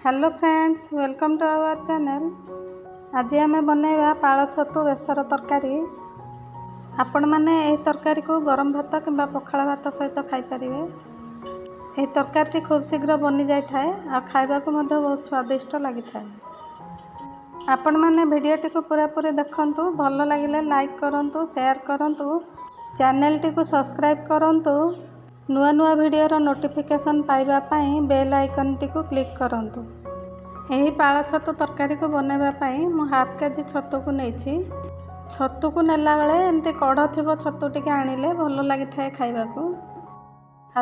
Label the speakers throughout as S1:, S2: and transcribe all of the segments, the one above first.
S1: Hello friends, welcome to our channel. आज आम बनैबा पाଳ छतु बेसर तरकारी। आपण मैंने यह तरकारी को गरम भात कि पखाल भात सहित खाईपर। यह तरकारी खूब शीघ्र बनी जाए और खाइबा को बहुत स्वादिष्ट लगी था। आपण मैंने वीडियोटी को पूरा पूरी देखंतु, भल लगिले लाइक करंतु, शेयर करंतु, चैनल टी को सब्सक्राइब करंतु। नुआ नुआ वीडियो नोटिफिकेशन पाइबा पाई बेल आइकन टी को क्लिक करंतु। यही पाଳ छतु तरकारी को बनैबा पाई मु हाफ केजी छतु को नहीं। छतु को नेला बेले एमती कढ़ थिबो छतु टिके आनिले भल लगी थाए खाइबा को।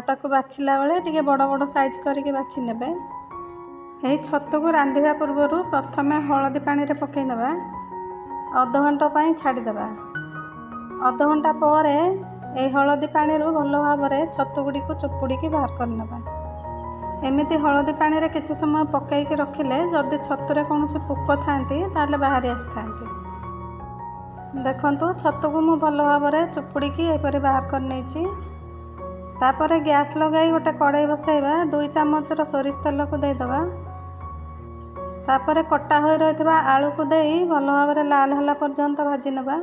S1: ताकू बाछिला बेले टिके बड़ बड़ साइज करके बाछि नेबे। यही छतु को रांधिबा पूर्व प्रथमे हळदी पानी रे पकई नबा, अध घंटा पाई छाड़ी देबा। अध घंटा पर ए हळदी पानी रू भल भाव छतु गुड़ी को चुपुड़ी की बाहर कर नबा। एमिति हळदी पानी रे किछि समय पकईकी रखिले जदि छतुरे कौन से पोक थांती ताले बाहरी आसथांती। देखंतु छतु को मु भल भाव चुपुड़ी की एपरि बाहर कर नेछि। तापरे गैस लगाई गोटे कड़ाई बसाइबा, 2 चामच सोरिष तेल को दे दबा। तापरे कटा होई रहितबा आलू को देई भल भाव लाल हला पर्यंत भाजी नबा।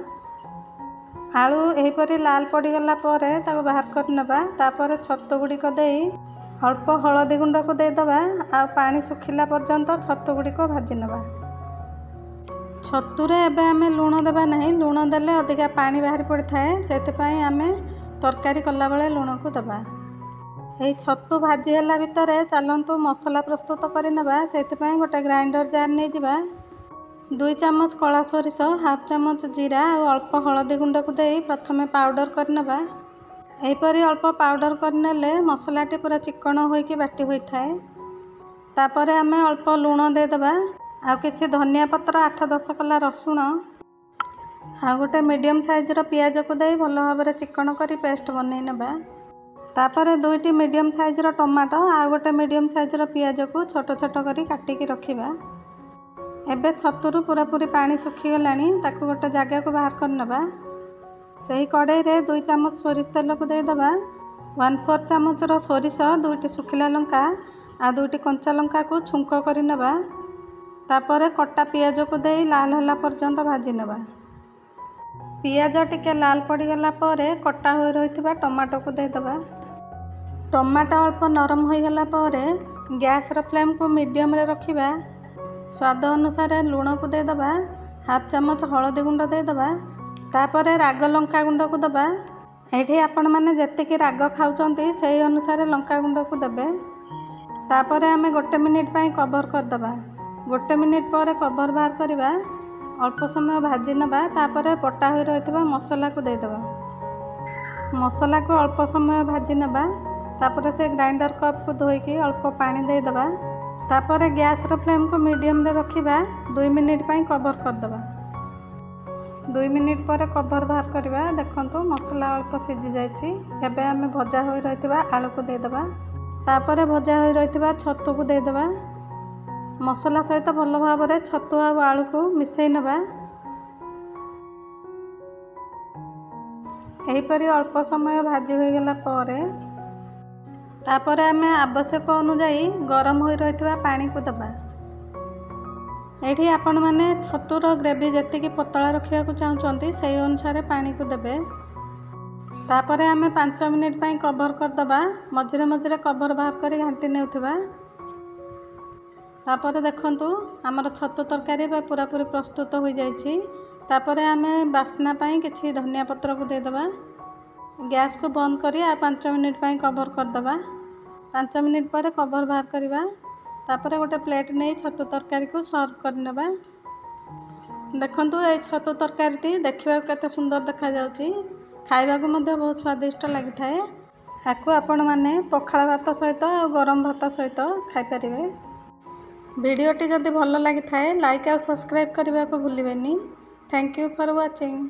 S1: आलू एहीपरि लाल पड़ी गला परे ताको बाहर कर नबा। तापरे छतु गुड़ी को देई अल्प हळदी गुंड को दे दबा आ पानी सुखिला पर्यंत छतु गुड़ी को भाजी नबा। छतुरे एबे आमे लूण देबा नहीं, लूण देले अधिका पानी बाहरी पड़ी थाए, सेति पई आमे तरकारी कला बेले लूण को देबा। एही छतु भाजी हला भितरे चलंतु मसला प्रस्तुत करि नबा। सेति पई गोटे ग्राइंडर जार नै जिबा। 2 चामच कला सोरिष, हाफ चामच जीरा और अल्प हळदी गुंड को देई प्रथमे पाउडर कर नबा। एहीपरि अल्प पाउडर करनेले मसलाटी पूरा चिकण होइकी बाटी होई थाए। तापरे आमे अल्प लूण दे दबा आ किछि धनिया पत्र, 8-10 कला रसुण आ गोटे मीडियम साइज रो पियाज को देई भल भाबरे चिकण करी पेस्ट बनै नबा। तापरे 2टी मीडियम साइज रो टमाटो आ गोटे मीडियम साइज रो पियाज को छोट छोट करी काटिकी रखिबा। एबे छतुरु पूरा पूरी पानी सुखी गलानी, ताकू गोटे जगह को बाहर कर नबा। सही कड़ाई रे 2 चामच सोरिष तेल को दे दबा। 1/4 चामच रो सोरिष, 2टी सुखिला लंका आ 2टी कंचा लंका को छुंक करि नबा। तापरे कटा पियाज को देई लाल हला पर्यंत भाजी नबा। पियाज टिके लाल पड़ी गला परे कटा होई रहितबा टमाटो को दे दबा। टमाटो अल्प नरम होई गला परे गैस रो फ्लेम को मीडियम रे रखिबा। स्वाद अनुसार लूण को दे दबा। हाफ चामच हळदी गुंड दे दबा। तापरे राग लंका गुंड को दबा। एठी आपण माने जत्तिकी राग खाउचंती सेही अनुसार लंका गुंड को देबे। तापरे आमे 1 मिनिट पाई कवर कर दबा। 1 मिनिट पर कवर बाहर करिबा, अल्प समय भाजी नबा। तापरे पटा होई रहितबा मसला को दे दबा। मसला को अल्प समय भाजी नबा। तापरे से ग्राइंडर कप को धोईकी अल्प पानी दे दबा। तापरे गैस रो फ्लेम को मीडियम रे रखिबा। 2 मिनिट पाई कवर कर दबा। 2 मिनिट पर कवर बाहर करिबा। देखंतु मसला अल्प सिझी जायछि। एबे आमे भजा होई रहितबा आलू को दे दबा। तापरे भजा होई रहितबा छतु को दे दबा। मसला सहित भल भाव छतु आ आलू को मिसई नबा। एहीपरि अल्प समय भाजी होई गला परे तापरे आमे आवश्यक अनुसार गरम होई रहितबा पानी को दबा। एठी आपण माने छतुर ग्रेवी जत्तिकी पतला रखिया को चाहउचंती सेही अनुसार पानी को देबे। तापरे आमे 5 मिनिट पाई कवर कर दबा। मझिरे मझिरे कवर बाहर करी घांटी नेउथबा। तापरे देखंतु हमर छतु तरकारी पूरा पूरी प्रस्तुत हो जाइछि। तापरे आमे बास्ना पाई किछि धनिया पत्र को दे दबा। गैस को बंद करी आ 5 मिनिट पाई कवर कर दबा। 5 मिनिट पर कवर बाहर करिबा। तापरे गोटे प्लेट नहीं छतु तरकारी को सर्व कर नेबा। देखंतु ए छतु तरकारी देखिबा केते सुंदर देखा जाउछि, खाइबा को मध्ये बहुत स्वादिष्ट लागि थाए। याकू आपण माने पखाल भात सहित और गरम भात सहित खाइ परिबे। वीडियोटी जदि भल लागि थाए लाइक और सब्सक्राइब करबा को भूलिबेनी। Thank you for watching.